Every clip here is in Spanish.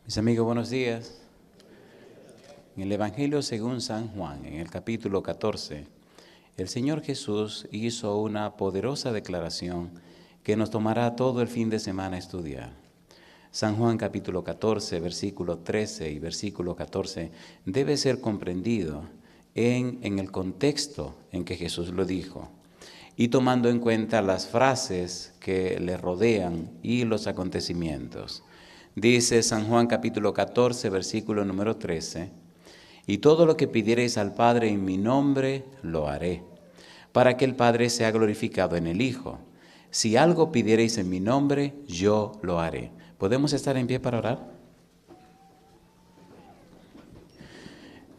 Mis amigos, buenos días. En el Evangelio según San Juan, en el capítulo 14, el Señor Jesús hizo una poderosa declaración que nos tomará todo el fin de semana estudiar. San Juan capítulo 14, versículo 13 y versículo 14 debe ser comprendido en el contexto en que Jesús lo dijo y tomando en cuenta las frases que le rodean y los acontecimientos. Dice San Juan capítulo 14, versículo número 13, y todo lo que pidiereis al Padre en mi nombre, lo haré, para que el Padre sea glorificado en el Hijo. Si algo pidiereis en mi nombre, yo lo haré. ¿Podemos estar en pie para orar?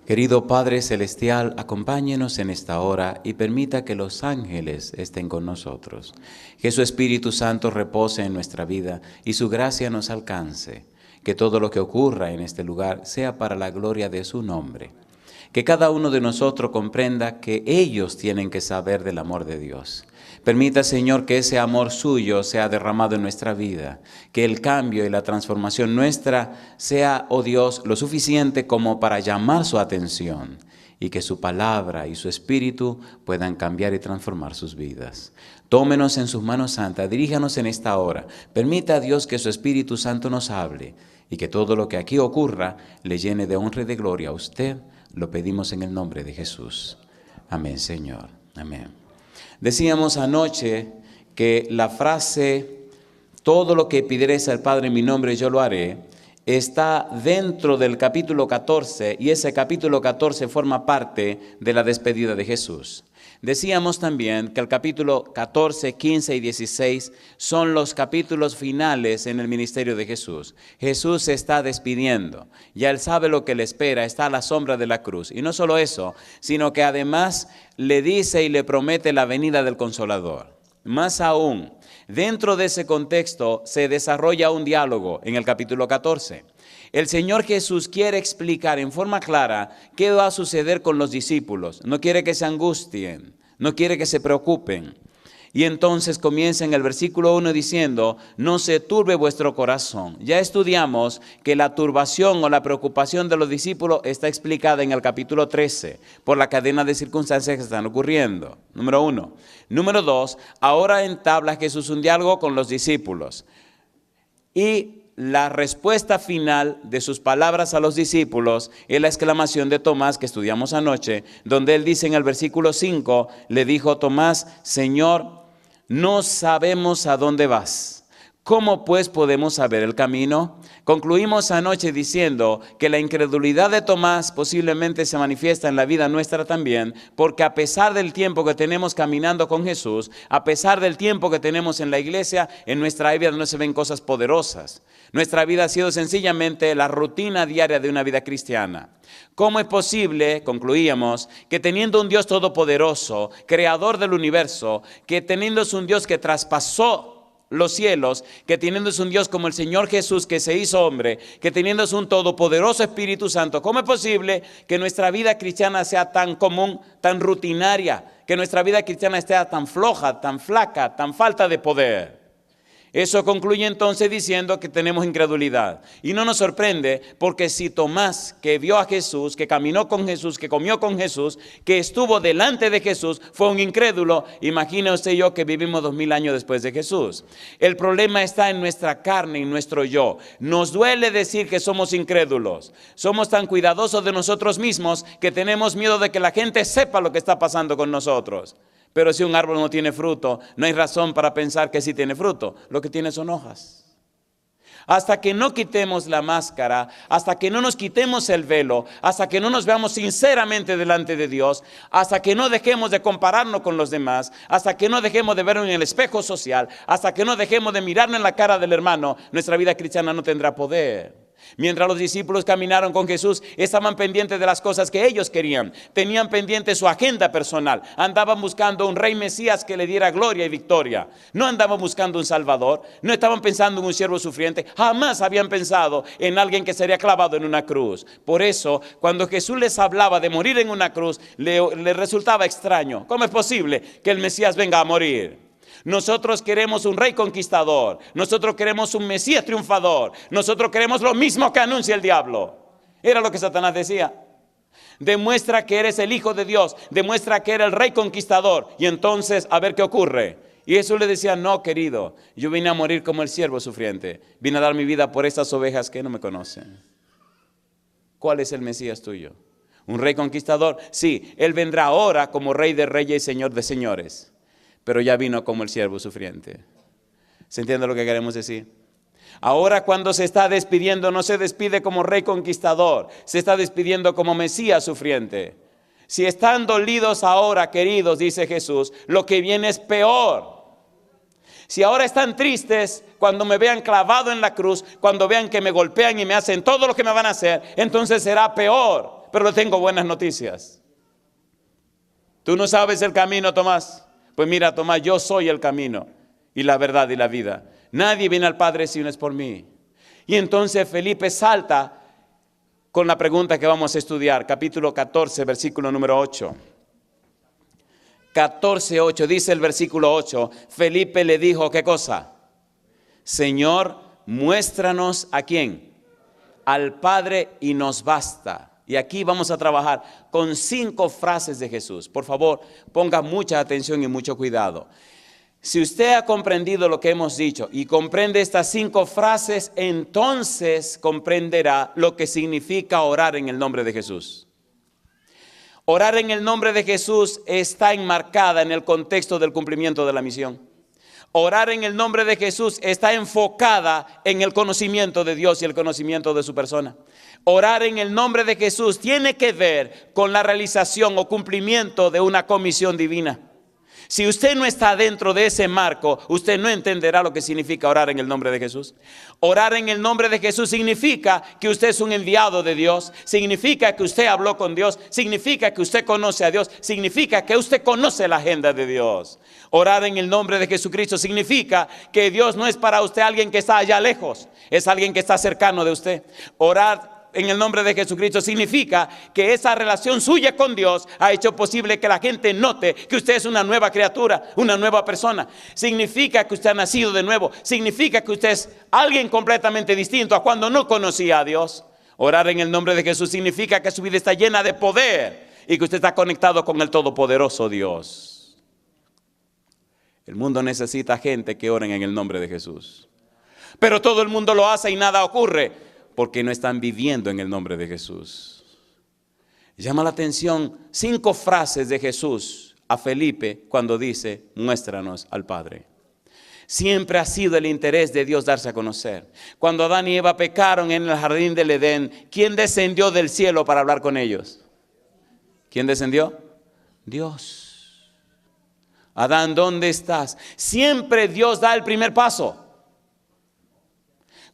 Querido Padre Celestial, acompáñenos en esta hora y permita que los ángeles estén con nosotros. Que su Espíritu Santo repose en nuestra vida y su gracia nos alcance. Que todo lo que ocurra en este lugar sea para la gloria de su nombre. Que cada uno de nosotros comprenda que ellos tienen que saber del amor de Dios. Permita, Señor, que ese amor suyo sea derramado en nuestra vida, que el cambio y la transformación nuestra sea, oh Dios, lo suficiente como para llamar su atención y que su palabra y su espíritu puedan cambiar y transformar sus vidas. Tómenos en sus manos santas, diríjanos en esta hora. Permita a Dios que su Espíritu Santo nos hable y que todo lo que aquí ocurra le llene de honra y de gloria a usted. Lo pedimos en el nombre de Jesús. Amén, Señor. Amén. Decíamos anoche que la frase, todo lo que pidiereis al Padre en mi nombre, yo lo haré, está dentro del capítulo 14 y ese capítulo 14 forma parte de la despedida de Jesús. Decíamos también que el capítulo 14, 15 y 16 son los capítulos finales en el ministerio de Jesús. Jesús se está despidiendo, ya Él sabe lo que le espera, está a la sombra de la cruz. Y no solo eso, sino que además le dice y le promete la venida del Consolador. Más aún, dentro de ese contexto se desarrolla un diálogo en el capítulo 14. El Señor Jesús quiere explicar en forma clara qué va a suceder con los discípulos. No quiere que se angustien, no quiere que se preocupen. Y entonces comienza en el versículo 1 diciendo, no se turbe vuestro corazón. Ya estudiamos que la turbación o la preocupación de los discípulos está explicada en el capítulo 13 por la cadena de circunstancias que están ocurriendo. Número 1. Número 2, ahora entabla Jesús un diálogo con los discípulos. Y la respuesta final de sus palabras a los discípulos es la exclamación de Tomás que estudiamos anoche, donde él dice en el versículo 5, le dijo Tomás, Señor, no sabemos a dónde vas. ¿Cómo pues podemos saber el camino? Concluimos anoche diciendo que la incredulidad de Tomás posiblemente se manifiesta en la vida nuestra también, porque a pesar del tiempo que tenemos caminando con Jesús, a pesar del tiempo que tenemos en la iglesia, en nuestra vida no se ven cosas poderosas. Nuestra vida ha sido sencillamente la rutina diaria de una vida cristiana. ¿Cómo es posible, concluíamos, que teniendo un Dios todopoderoso, creador del universo, que teniendo un Dios que traspasó los cielos, que teniendo un Dios como el Señor Jesús que se hizo hombre, que teniendo un todopoderoso Espíritu Santo, ¿cómo es posible que nuestra vida cristiana sea tan común, tan rutinaria, que nuestra vida cristiana esté tan floja, tan flaca, tan falta de poder? Eso concluye entonces diciendo que tenemos incredulidad. Y no nos sorprende porque si Tomás, que vio a Jesús, que caminó con Jesús, que comió con Jesús, que estuvo delante de Jesús, fue un incrédulo, imagine usted y yo que vivimos 2000 años después de Jesús. El problema está en nuestra carne, en nuestro yo. Nos duele decir que somos incrédulos. Somos tan cuidadosos de nosotros mismos que tenemos miedo de que la gente sepa lo que está pasando con nosotros. Pero si un árbol no tiene fruto, no hay razón para pensar que sí tiene fruto. Lo que tiene son hojas. Hasta que no quitemos la máscara, hasta que no nos quitemos el velo, hasta que no nos veamos sinceramente delante de Dios, hasta que no dejemos de compararnos con los demás, hasta que no dejemos de vernos en el espejo social, hasta que no dejemos de mirarnos en la cara del hermano, nuestra vida cristiana no tendrá poder. Mientras los discípulos caminaron con Jesús, estaban pendientes de las cosas que ellos querían. Tenían pendiente su agenda personal. Andaban buscando un rey Mesías que le diera gloria y victoria. No andaban buscando un Salvador. No estaban pensando en un siervo sufriente. Jamás habían pensado en alguien que sería clavado en una cruz. Por eso, cuando Jesús les hablaba de morir en una cruz, le resultaba extraño. ¿Cómo es posible que el Mesías venga a morir? Nosotros queremos un rey conquistador. Nosotros queremos un Mesías triunfador. Nosotros queremos lo mismo que anuncia el diablo. Era lo que Satanás decía. Demuestra que eres el Hijo de Dios. Demuestra que eres el rey conquistador. Y entonces, a ver qué ocurre. Y Jesús le decía, no, querido, yo vine a morir como el siervo sufriente. Vine a dar mi vida por estas ovejas que no me conocen. ¿Cuál es el Mesías tuyo? ¿Un rey conquistador? Sí, Él vendrá ahora como Rey de reyes y Señor de señores. Pero ya vino como el siervo sufriente. ¿Se entiende lo que queremos decir? Ahora cuando se está despidiendo, no se despide como rey conquistador, se está despidiendo como Mesías sufriente. Si están dolidos ahora, queridos, dice Jesús, lo que viene es peor. Si ahora están tristes, cuando me vean clavado en la cruz, cuando vean que me golpean y me hacen todo lo que me van a hacer, entonces será peor. Pero le tengo buenas noticias. ¿Tú no sabes el camino, Tomás? Pues mira, Tomás, yo soy el camino y la verdad y la vida. Nadie viene al Padre si no es por mí. Y entonces Felipe salta con la pregunta que vamos a estudiar, capítulo 14, versículo número 8. 14:8, dice el versículo 8, Felipe le dijo, ¿qué cosa? Señor, muéstranos a quién, al Padre y nos basta. Y aquí vamos a trabajar con 5 frases de Jesús. Por favor, ponga mucha atención y mucho cuidado. Si usted ha comprendido lo que hemos dicho y comprende estas 5 frases, entonces comprenderá lo que significa orar en el nombre de Jesús. Orar en el nombre de Jesús está enmarcada en el contexto del cumplimiento de la misión. Orar en el nombre de Jesús está enfocada en el conocimiento de Dios y el conocimiento de su persona. Orar en el nombre de Jesús tiene que ver con la realización o cumplimiento de una comisión divina. Si usted no está dentro de ese marco, usted no entenderá lo que significa orar en el nombre de Jesús. Orar en el nombre de Jesús significa que usted es un enviado de Dios, significa que usted habló con Dios, significa que usted conoce a Dios, significa que usted conoce la agenda de Dios. Orar en el nombre de Jesucristo significa que Dios no es para usted alguien que está allá lejos, es alguien que está cercano de usted. Orar en el nombre de Jesucristo significa que esa relación suya con Dios ha hecho posible que la gente note que usted es una nueva criatura, una nueva persona. Significa que usted ha nacido de nuevo. Significa que usted es alguien completamente distinto a cuando no conocía a Dios. Orar en el nombre de Jesús significa que su vida está llena de poder y que usted está conectado con el todopoderoso Dios. El mundo necesita gente que oren en el nombre de Jesús. Pero todo el mundo lo hace y nada ocurre, porque no están viviendo en el nombre de Jesús. Llama la atención 5 frases de Jesús a Felipe cuando dice, muéstranos al Padre. Siempre ha sido el interés de Dios darse a conocer. Cuando Adán y Eva pecaron en el jardín del Edén, ¿quién descendió del cielo para hablar con ellos? ¿Quién descendió? Dios. Adán, ¿dónde estás? Siempre Dios da el primer paso.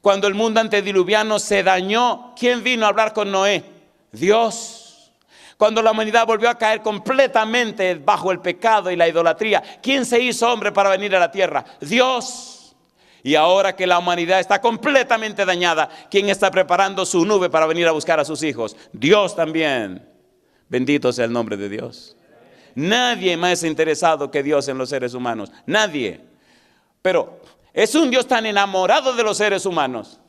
Cuando el mundo antediluviano se dañó, ¿quién vino a hablar con Noé? Dios. Cuando la humanidad volvió a caer completamente bajo el pecado y la idolatría, ¿quién se hizo hombre para venir a la tierra? Dios. Y ahora que la humanidad está completamente dañada, ¿quién está preparando su nube para venir a buscar a sus hijos? Dios también. Bendito sea el nombre de Dios. Nadie más interesado que Dios en los seres humanos. Nadie. Pero es un Dios tan enamorado de los seres humanos.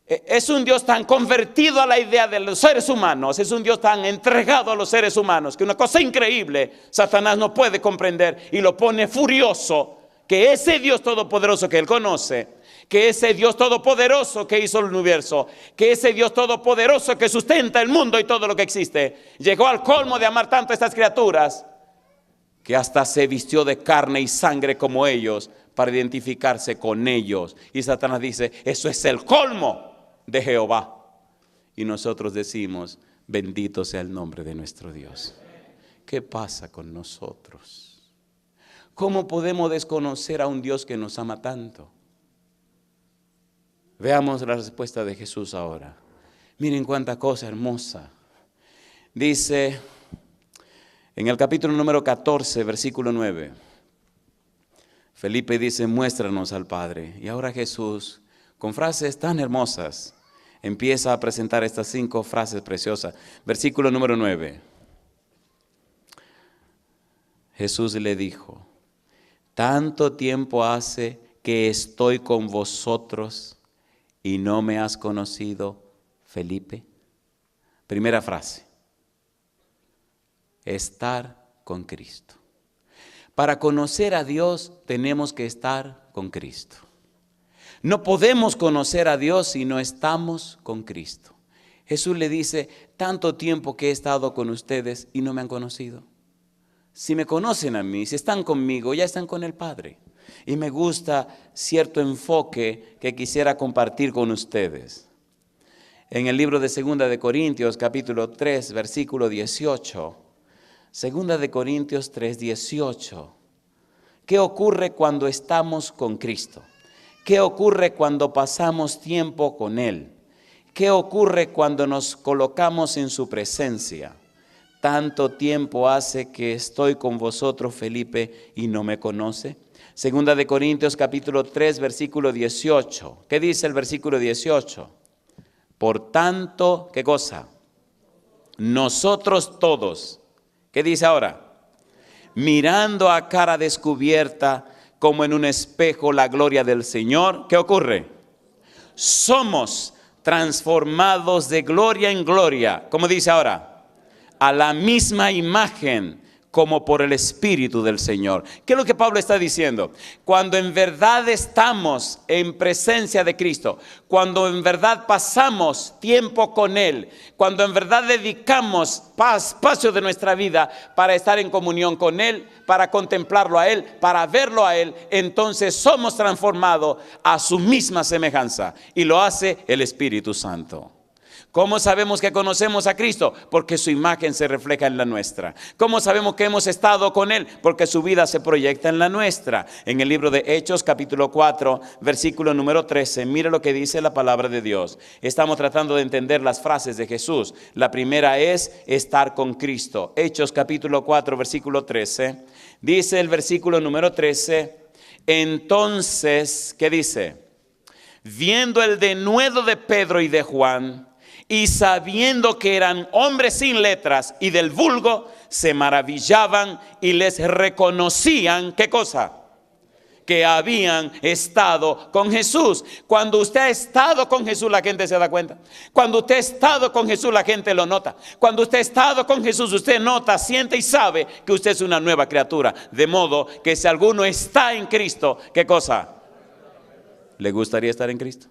Es un Dios tan convertido a la idea de los seres humanos. Es un Dios tan entregado a los seres humanos que una cosa increíble Satanás no puede comprender y lo pone furioso. Que ese Dios todopoderoso que él conoce, que ese Dios todopoderoso que hizo el universo, que ese Dios todopoderoso que sustenta el mundo y todo lo que existe, llegó al colmo de amar tanto a estas criaturas que hasta se vistió de carne y sangre como ellos para identificarse con ellos. Y Satanás dice, eso es el colmo de Jehová. Y nosotros decimos, bendito sea el nombre de nuestro Dios. ¿Qué pasa con nosotros? ¿Cómo podemos desconocer a un Dios que nos ama tanto? Veamos la respuesta de Jesús ahora. Miren cuánta cosa hermosa. Dice en el capítulo número 14, versículo 9. Felipe dice, muéstranos al Padre. Y ahora Jesús, con frases tan hermosas, empieza a presentar estas 5 frases preciosas. Versículo número 9. Jesús le dijo, tanto tiempo hace que estoy con vosotros y no me has conocido, Felipe. Primera frase, estar con Cristo. Para conocer a Dios tenemos que estar con Cristo. No podemos conocer a Dios si no estamos con Cristo. Jesús le dice, tanto tiempo que he estado con ustedes y no me han conocido. Si me conocen a mí, si están conmigo, ya están con el Padre. Y me gusta cierto enfoque que quisiera compartir con ustedes. En el libro de 2 de Corintios, capítulo 3, versículo 18. 2 de Corintios 3, 18. ¿Qué ocurre cuando estamos con Cristo? ¿Qué ocurre cuando pasamos tiempo con Él? ¿Qué ocurre cuando nos colocamos en su presencia? Tanto tiempo hace que estoy con vosotros, Felipe, y no me conoce. 2 de Corintios capítulo 3, versículo 18. ¿Qué dice el versículo 18? Por tanto, ¿qué cosa? Nosotros todos, ¿qué dice ahora? Mirando a cara descubierta, como en un espejo, la gloria del Señor. ¿Qué ocurre? Somos transformados de gloria en gloria. ¿Cómo dice ahora? A la misma imagen como por el Espíritu del Señor. ¿Qué es lo que Pablo está diciendo? Cuando en verdad estamos en presencia de Cristo, cuando en verdad pasamos tiempo con Él, cuando en verdad dedicamos espacio de nuestra vida para estar en comunión con Él, para contemplarlo a Él, para verlo a Él, entonces somos transformados a su misma semejanza y lo hace el Espíritu Santo. ¿Cómo sabemos que conocemos a Cristo? Porque su imagen se refleja en la nuestra. ¿Cómo sabemos que hemos estado con Él? Porque su vida se proyecta en la nuestra. En el libro de Hechos, capítulo 4, versículo número 13, mire lo que dice la palabra de Dios. Estamos tratando de entender las frases de Jesús. La primera es estar con Cristo. Hechos, capítulo 4, versículo 13. Dice el versículo número 13, entonces, ¿qué dice? Viendo el denuedo de Pedro y de Juan, y sabiendo que eran hombres sin letras y del vulgo, se maravillaban y les reconocían, ¿qué cosa? Que habían estado con Jesús. Cuando usted ha estado con Jesús, la gente se da cuenta. Cuando usted ha estado con Jesús, la gente lo nota. Cuando usted ha estado con Jesús, usted nota, siente y sabe que usted es una nueva criatura. De modo que si alguno está en Cristo, ¿qué cosa? ¿Le gustaría estar en Cristo?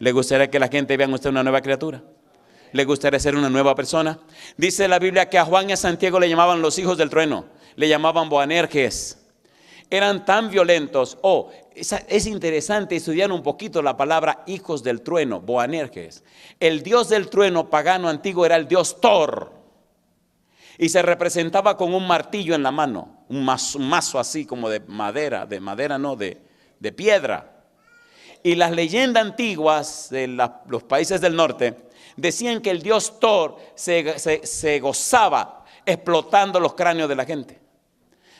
¿Le gustaría que la gente vea en usted una nueva criatura? ¿Le gustaría ser una nueva persona? Dice la Biblia que a Juan y a Santiago le llamaban los hijos del trueno. Le llamaban Boanerges. Eran tan violentos. Es interesante estudiar un poquito la palabra hijos del trueno, Boanerges. El dios del trueno pagano antiguo era el dios Thor. Y se representaba con un martillo en la mano. Un mazo así como de madera. De piedra. Y las leyendas antiguas de los países del norte decían que el dios Thor se gozaba explotando los cráneos de la gente.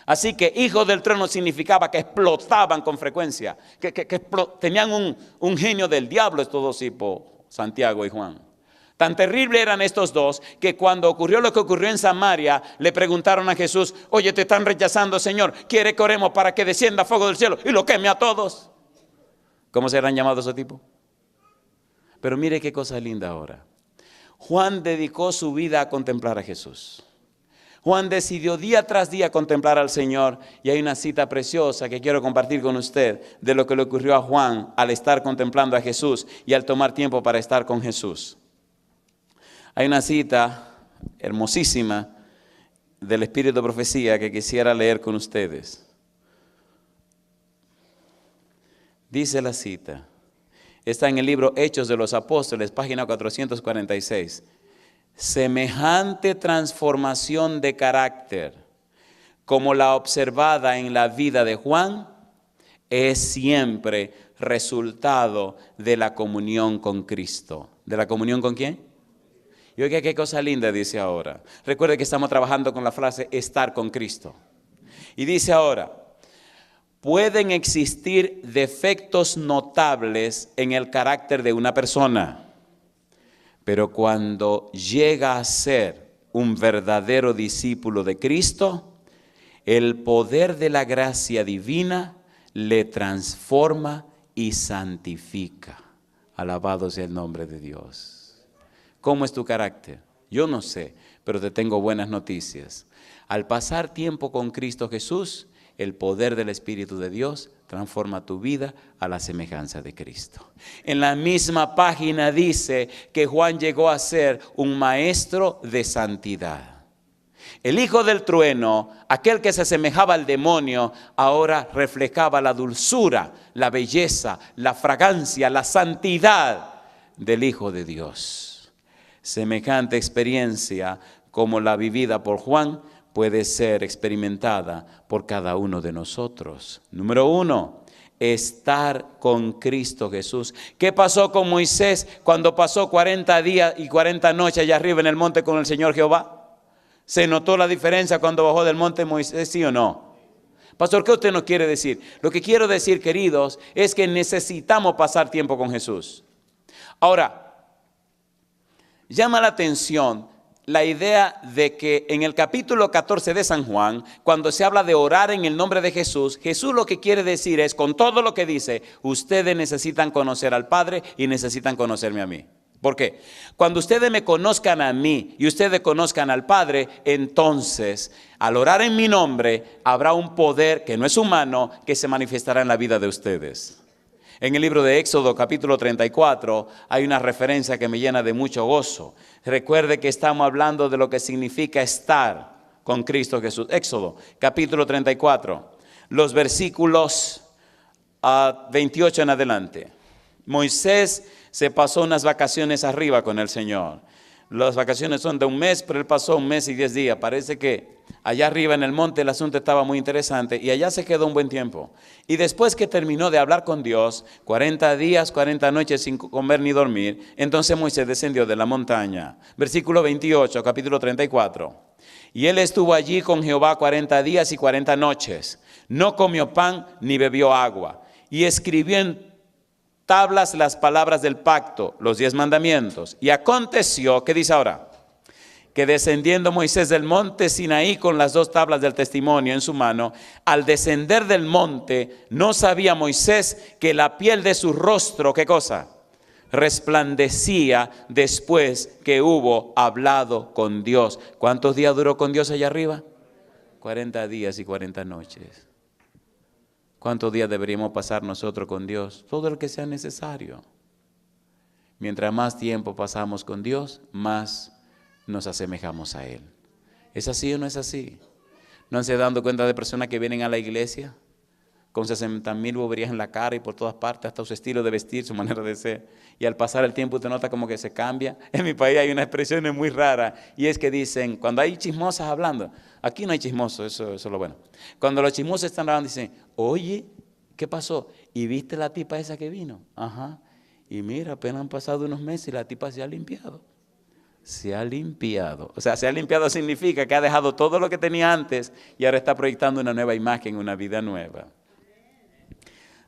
Así que hijos del trueno significaba que explotaban con frecuencia, que tenían un genio del diablo estos dos tipos, Santiago y Juan. Tan terrible eran estos dos que cuando ocurrió lo que ocurrió en Samaria, le preguntaron a Jesús, oye, te están rechazando, Señor, ¿quiere que oremos para que descienda fuego del cielo y lo queme a todos? ¿Cómo serán llamados esos tipos? Pero mire qué cosa linda ahora. Juan dedicó su vida a contemplar a Jesús. Juan decidió día tras día contemplar al Señor. Y hay una cita preciosa que quiero compartir con usted de lo que le ocurrió a Juan al estar contemplando a Jesús y al tomar tiempo para estar con Jesús. Hay una cita hermosísima del Espíritu de Profecía que quisiera leer con ustedes. Dice la cita, está en el libro Hechos de los Apóstoles, página 446. Semejante transformación de carácter como la observada en la vida de Juan es siempre resultado de la comunión con Cristo. ¿De la comunión con quién? Y oiga qué cosa linda dice ahora. Recuerde que estamos trabajando con la frase estar con Cristo. Y dice ahora, pueden existir defectos notables en el carácter de una persona, pero cuando llega a ser un verdadero discípulo de Cristo, El poder de la gracia divina le transforma y santifica. Alabado sea el nombre de Dios. ¿Cómo es tu carácter? Yo no sé, pero te tengo buenas noticias. Al pasar tiempo con Cristo Jesús, el poder del Espíritu de Dios transforma tu vida a la semejanza de Cristo. En la misma página dice que Juan llegó a ser un maestro de santidad. El hijo del trueno, aquel que se asemejaba al demonio, ahora reflejaba la dulzura, la belleza, la fragancia, la santidad del Hijo de Dios. Semejante experiencia como la vivida por Juan puede ser experimentada por cada uno de nosotros. Número 1, estar con Cristo Jesús. ¿Qué pasó con Moisés cuando pasó 40 días y 40 noches allá arriba en el monte con el Señor Jehová? ¿Se notó la diferencia cuando bajó del monte Moisés, sí o no? Pastor, ¿qué usted nos quiere decir? Lo que quiero decir, queridos, es que necesitamos pasar tiempo con Jesús. Ahora, llama la atención la idea de que en el capítulo 14 de San Juan, cuando se habla de orar en el nombre de Jesús, Jesús lo que quiere decir es, con todo lo que dice, ustedes necesitan conocer al Padre y necesitan conocerme a mí. ¿Por qué? Cuando ustedes me conozcan a mí y ustedes conozcan al Padre, entonces, al orar en mi nombre, habrá un poder que no es humano que se manifestará en la vida de ustedes. En el libro de Éxodo, capítulo 34, hay una referencia que me llena de mucho gozo. Recuerde que estamos hablando de lo que significa estar con Cristo Jesús. Éxodo, capítulo 34, los versículos 28 en adelante. Moisés se pasó unas vacaciones arriba con el Señor. Las vacaciones son de un mes, pero él pasó 1 mes y 10 días. Parece que allá arriba en el monte el asunto estaba muy interesante y allá se quedó un buen tiempo. Y después que terminó de hablar con Dios, 40 días, 40 noches sin comer ni dormir, entonces Moisés descendió de la montaña. Versículo 28, capítulo 34. Y él estuvo allí con Jehová 40 días y 40 noches. No comió pan ni bebió agua. Y escribió en tablas las palabras del pacto, los 10 mandamientos. Y aconteció, ¿qué dice ahora? Que descendiendo Moisés del monte Sinaí con las 2 tablas del testimonio en su mano, al descender del monte, no sabía Moisés que la piel de su rostro, ¿qué cosa? Resplandecía después que hubo hablado con Dios. ¿Cuántos días duró con Dios allá arriba? 40 días y 40 noches. ¿Cuántos días deberíamos pasar nosotros con Dios? Todo el que sea necesario. Mientras más tiempo pasamos con Dios, más nos asemejamos a Él. ¿Es así o no es así? ¿No se dan cuenta de personas que vienen a la iglesia con 60,000 boberías en la cara y por todas partes, hasta su estilo de vestir, su manera de ser? Y al pasar el tiempo usted nota como que se cambia. En mi país hay una expresión muy rara y es que dicen, cuando hay chismosas hablando, aquí no hay chismosos, eso es lo bueno. Cuando los chismosos están hablando dicen, oye, ¿qué pasó? ¿Y viste la tipa esa que vino? Ajá. Y mira, apenas han pasado unos meses y la tipa se ha limpiado. Se ha limpiado. O sea, se ha limpiado significa que ha dejado todo lo que tenía antes y ahora está proyectando una nueva imagen, una vida nueva.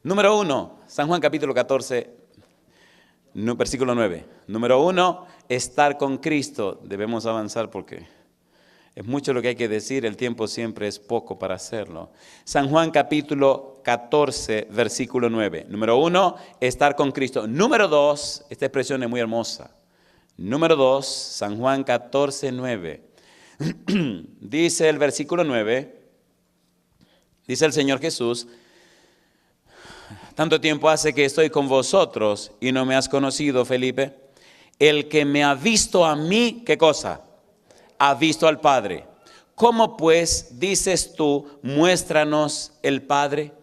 Número 1, San Juan capítulo 14, versículo 9. Número 1, estar con Cristo. Debemos avanzar porque es mucho lo que hay que decir, el tiempo siempre es poco para hacerlo. San Juan capítulo 14, versículo 9. Número 1, estar con Cristo. Número 2, esta expresión es muy hermosa. Número 2, San Juan 14, 9. Dice el versículo 9, dice el Señor Jesús, tanto tiempo hace que estoy con vosotros y no me has conocido, Felipe. El que me ha visto a mí, ¿qué cosa? Ha visto al Padre. ¿Cómo pues dices tú, muéstranos el Padre?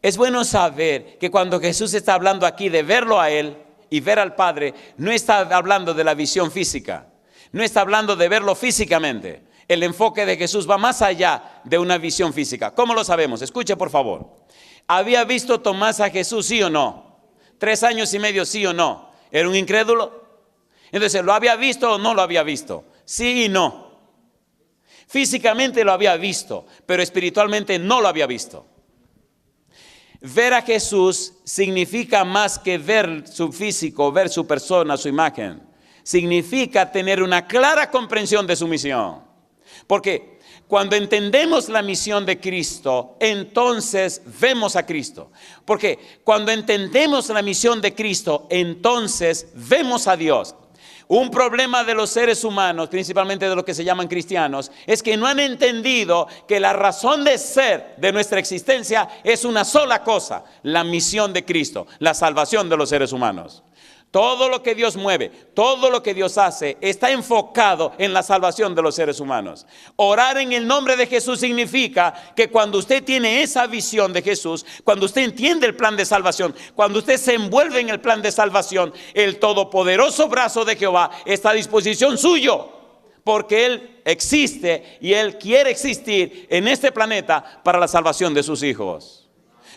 Es bueno saber que cuando Jesús está hablando aquí de verlo a Él y ver al Padre, no está hablando de la visión física, no está hablando de verlo físicamente. El enfoque de Jesús va más allá de una visión física. ¿Cómo lo sabemos? Escuche por favor. ¿Había visto Tomás a Jesús, sí o no? 3 años y medio, sí o no. ¿Era un incrédulo? Entonces, ¿lo había visto o no lo había visto? Sí y no. Físicamente lo había visto, pero espiritualmente no lo había visto. Ver a Jesús significa más que ver su físico, ver su persona, su imagen. Significa tener una clara comprensión de su misión. Porque Cuando entendemos la misión de Cristo, entonces vemos a Cristo. Porque cuando entendemos la misión de Cristo, entonces vemos a Dios. Un problema de los seres humanos, principalmente de los que se llaman cristianos, es que no han entendido que la razón de ser de nuestra existencia es una sola cosa: la misión de Cristo, la salvación de los seres humanos. Todo lo que Dios mueve, todo lo que Dios hace está enfocado en la salvación de los seres humanos. Orar en el nombre de Jesús significa que cuando usted tiene esa visión de Jesús, cuando usted entiende el plan de salvación, cuando usted se envuelve en el plan de salvación, el todopoderoso brazo de Jehová está a disposición suyo, porque Él existe y Él quiere existir en este planeta para la salvación de sus hijos.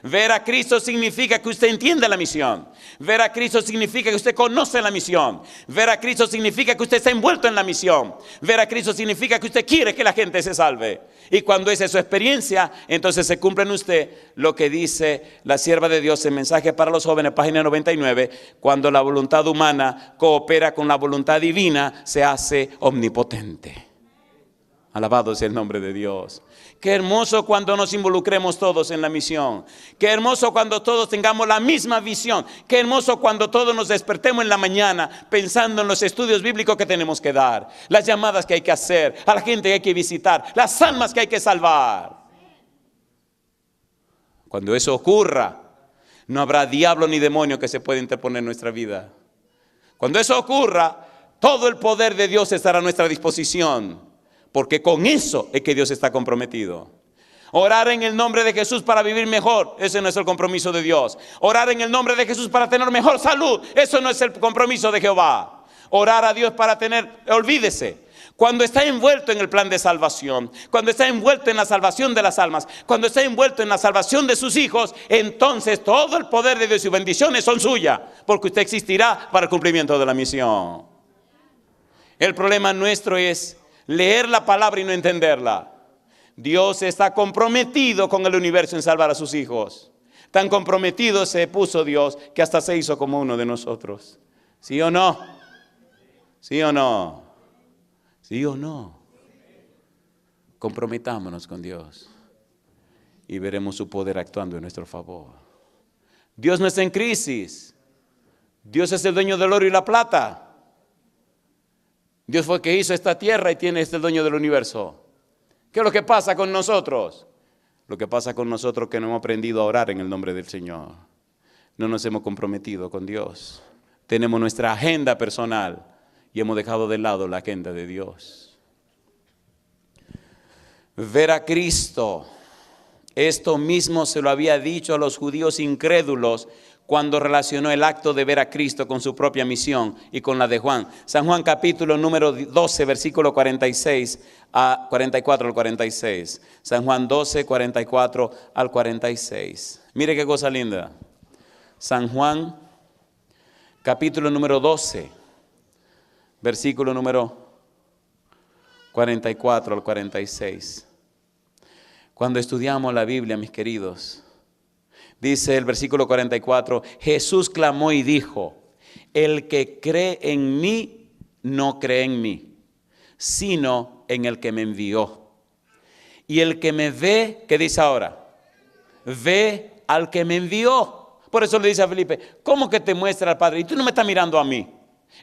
Ver a Cristo significa que usted entiende la misión. Ver a Cristo significa que usted conoce la misión. Ver a Cristo significa que usted está envuelto en la misión. Ver a Cristo significa que usted quiere que la gente se salve. Y cuando esa es su experiencia, entonces se cumple en usted lo que dice la sierva de Dios en Mensaje para los Jóvenes, página 99, cuando la voluntad humana coopera con la voluntad divina, se hace omnipotente. Alabado sea el nombre de Dios. Qué hermoso cuando nos involucremos todos en la misión. Qué hermoso cuando todos tengamos la misma visión. Qué hermoso cuando todos nos despertemos en la mañana pensando en los estudios bíblicos que tenemos que dar, las llamadas que hay que hacer, a la gente que hay que visitar, las almas que hay que salvar. Cuando eso ocurra, no habrá diablo ni demonio que se pueda interponer en nuestra vida. Cuando eso ocurra, todo el poder de Dios estará a nuestra disposición. Porque con eso es que Dios está comprometido. Orar en el nombre de Jesús para vivir mejor, ese no es el compromiso de Dios. Orar en el nombre de Jesús para tener mejor salud, eso no es el compromiso de Jehová. Orar a Dios para tener, olvídese, cuando está envuelto en el plan de salvación, cuando está envuelto en la salvación de las almas, cuando está envuelto en la salvación de sus hijos, entonces todo el poder de Dios y sus bendiciones son suyas, porque usted existirá para el cumplimiento de la misión. El problema nuestro es leer la palabra y no entenderla. Dios está comprometido con el universo en salvar a sus hijos. Tan comprometido se puso Dios que hasta se hizo como uno de nosotros. ¿Sí o no? ¿Sí o no? ¿Sí o no? Comprometámonos con Dios y veremos su poder actuando en nuestro favor. Dios no está en crisis. Dios es el dueño del oro y la plata. Dios fue el que hizo esta tierra y tiene el dueño del universo. ¿Qué es lo que pasa con nosotros? Lo que pasa con nosotros es que no hemos aprendido a orar en el nombre del Señor. No nos hemos comprometido con Dios. Tenemos nuestra agenda personal y hemos dejado de lado la agenda de Dios. Ver a Cristo. Esto mismo se lo había dicho a los judíos incrédulos cuando relacionó el acto de ver a Cristo con su propia misión y con la de Juan. San Juan capítulo número 12, versículo 46 a 44 al 46. San Juan 12, 44 al 46. Mire qué cosa linda. San Juan capítulo número 12, versículo número 44 al 46. Cuando estudiamos la Biblia, mis queridos, dice el versículo 44, Jesús clamó y dijo, el que cree en mí, no cree en mí, sino en el que me envió. Y el que me ve, ¿qué dice ahora? Ve al que me envió. Por eso le dice a Felipe, ¿cómo que te muestra al Padre? Y tú no me estás mirando a mí.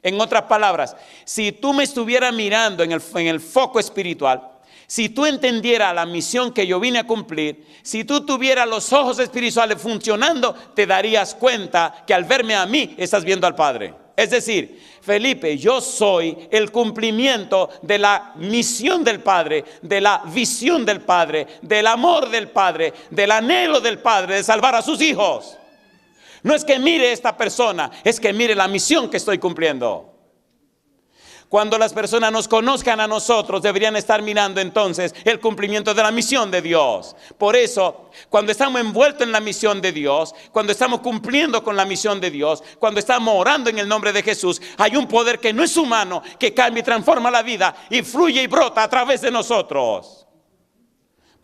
En otras palabras, si tú me estuvieras mirando en el foco espiritual, si tú entendieras la misión que yo vine a cumplir, si tú tuvieras los ojos espirituales funcionando, te darías cuenta que al verme a mí, estás viendo al Padre. Es decir, Felipe, yo soy el cumplimiento de la misión del Padre, de la visión del Padre, del amor del Padre, del anhelo del Padre de salvar a sus hijos. No es que mire esta persona, es que mire la misión que estoy cumpliendo. Cuando las personas nos conozcan a nosotros, deberían estar mirando entonces el cumplimiento de la misión de Dios. Por eso, cuando estamos envueltos en la misión de Dios, cuando estamos cumpliendo con la misión de Dios, cuando estamos orando en el nombre de Jesús, hay un poder que no es humano, que cambia y transforma la vida y fluye y brota a través de nosotros.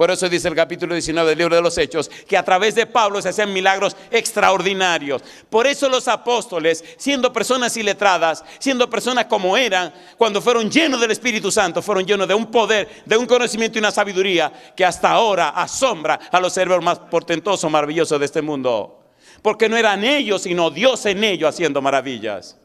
Por eso dice el capítulo 19 del libro de los Hechos, que a través de Pablo se hacían milagros extraordinarios. Por eso los apóstoles, siendo personas iletradas, siendo personas como eran, cuando fueron llenos del Espíritu Santo, fueron llenos de un poder, de un conocimiento y una sabiduría que hasta ahora asombra a los cerebros más portentosos, maravillosos de este mundo. Porque no eran ellos, sino Dios en ellos haciendo maravillas.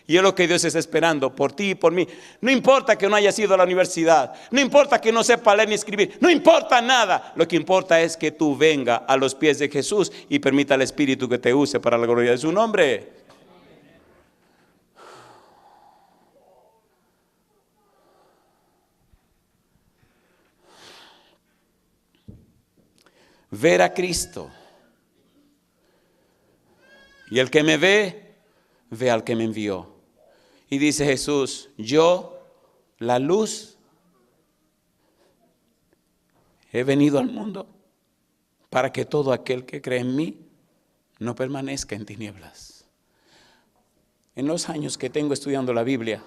Y es lo que Dios está esperando por ti y por mí. No importa que no hayas ido a la universidad, no importa que no sepa leer ni escribir, no importa nada. Lo que importa es que tú venga a los pies de Jesús y permita al Espíritu que te use para la gloria de su nombre. Ver a Cristo. Y el que me ve, ve al que me envió. Y dice Jesús, yo, la luz, he venido al mundo para que todo aquel que cree en mí no permanezca en tinieblas. En los años que tengo estudiando la Biblia,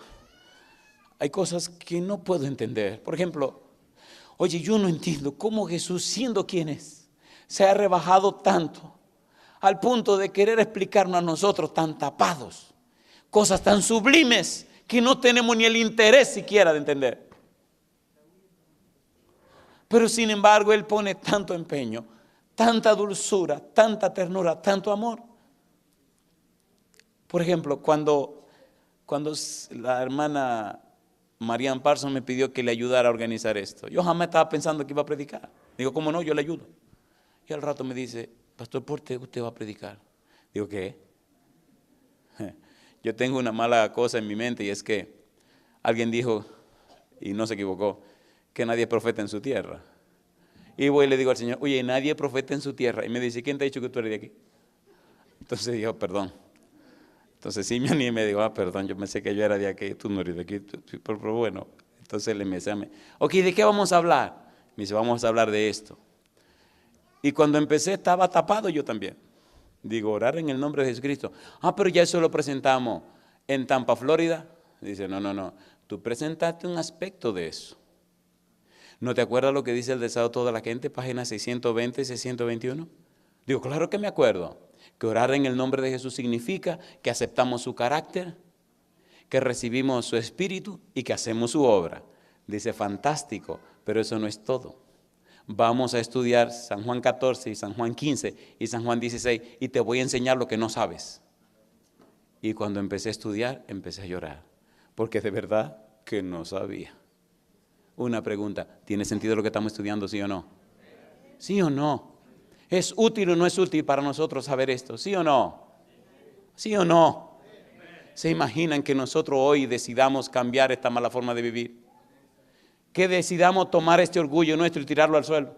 hay cosas que no puedo entender. Por ejemplo, oye, yo no entiendo cómo Jesús, siendo quien es, se ha rebajado tanto al punto de querer explicarnos a nosotros tan tapados. Cosas tan sublimes que no tenemos ni el interés siquiera de entender. Pero sin embargo Él pone tanto empeño, tanta dulzura, tanta ternura, tanto amor. Por ejemplo, cuando la hermana Marian Parsons me pidió que le ayudara a organizar esto, yo jamás estaba pensando que iba a predicar. Digo, ¿cómo no? Yo le ayudo. Y al rato me dice, pastor, ¿por qué usted va a predicar? Digo, ¿qué? Yo tengo una mala cosa en mi mente y es que alguien dijo, y no se equivocó, que nadie es profeta en su tierra. Y voy y le digo al Señor, oye, nadie es profeta en su tierra. Y me dice, ¿quién te ha dicho que tú eres de aquí? Entonces dijo, perdón. Entonces sí me animé y me dijo, perdón, yo pensé que yo era de aquí, tú no eres de aquí. Pero bueno, entonces le empecé a ok, ¿de qué vamos a hablar? Me dice, vamos a hablar de esto. Y cuando empecé estaba tapado yo también. Digo, orar en el nombre de Jesucristo. Pero ya eso lo presentamos en Tampa, Florida. Dice, no, tú presentaste un aspecto de eso. ¿No te acuerdas lo que dice el deseo de toda la gente? Páginas 620 y 621. Digo, claro que me acuerdo. Que orar en el nombre de Jesús significa que aceptamos su carácter, que recibimos su espíritu y que hacemos su obra. Dice, fantástico, pero eso no es todo. Vamos a estudiar San Juan 14 y San Juan 15 y San Juan 16 y te voy a enseñar lo que no sabes. Y cuando empecé a estudiar, empecé a llorar, porque de verdad que no sabía. Una pregunta, ¿tiene sentido lo que estamos estudiando, sí o no? ¿Sí o no? ¿Es útil o no es útil para nosotros saber esto? ¿Sí o no? ¿Sí o no? ¿Se imaginan que nosotros hoy decidamos cambiar esta mala forma de vivir? Que decidamos tomar este orgullo nuestro y tirarlo al suelo.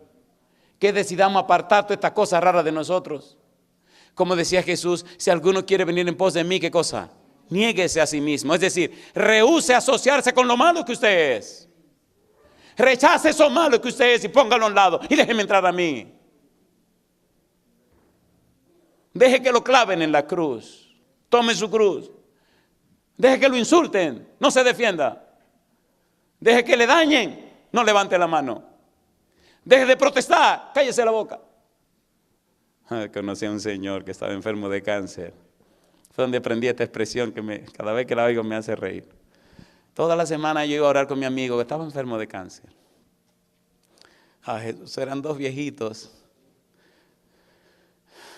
Que decidamos apartar toda esta cosa rara de nosotros. Como decía Jesús, si alguno quiere venir en pos de mí, ¿qué cosa? Niéguese a sí mismo. Es decir, rehúse a asociarse con lo malo que usted es. Rechace eso malo que usted es y póngalo a un lado y déjeme entrar a mí. Deje que lo claven en la cruz. Tome su cruz. Deje que lo insulten. No se defienda. Deje que le dañen, no levante la mano. Deje de protestar, cállese la boca. Conocí a un señor que estaba enfermo de cáncer. Fue donde aprendí esta expresión que cada vez que la oigo me hace reír. Toda la semana yo iba a orar con mi amigo que estaba enfermo de cáncer. Jesús, eran dos viejitos.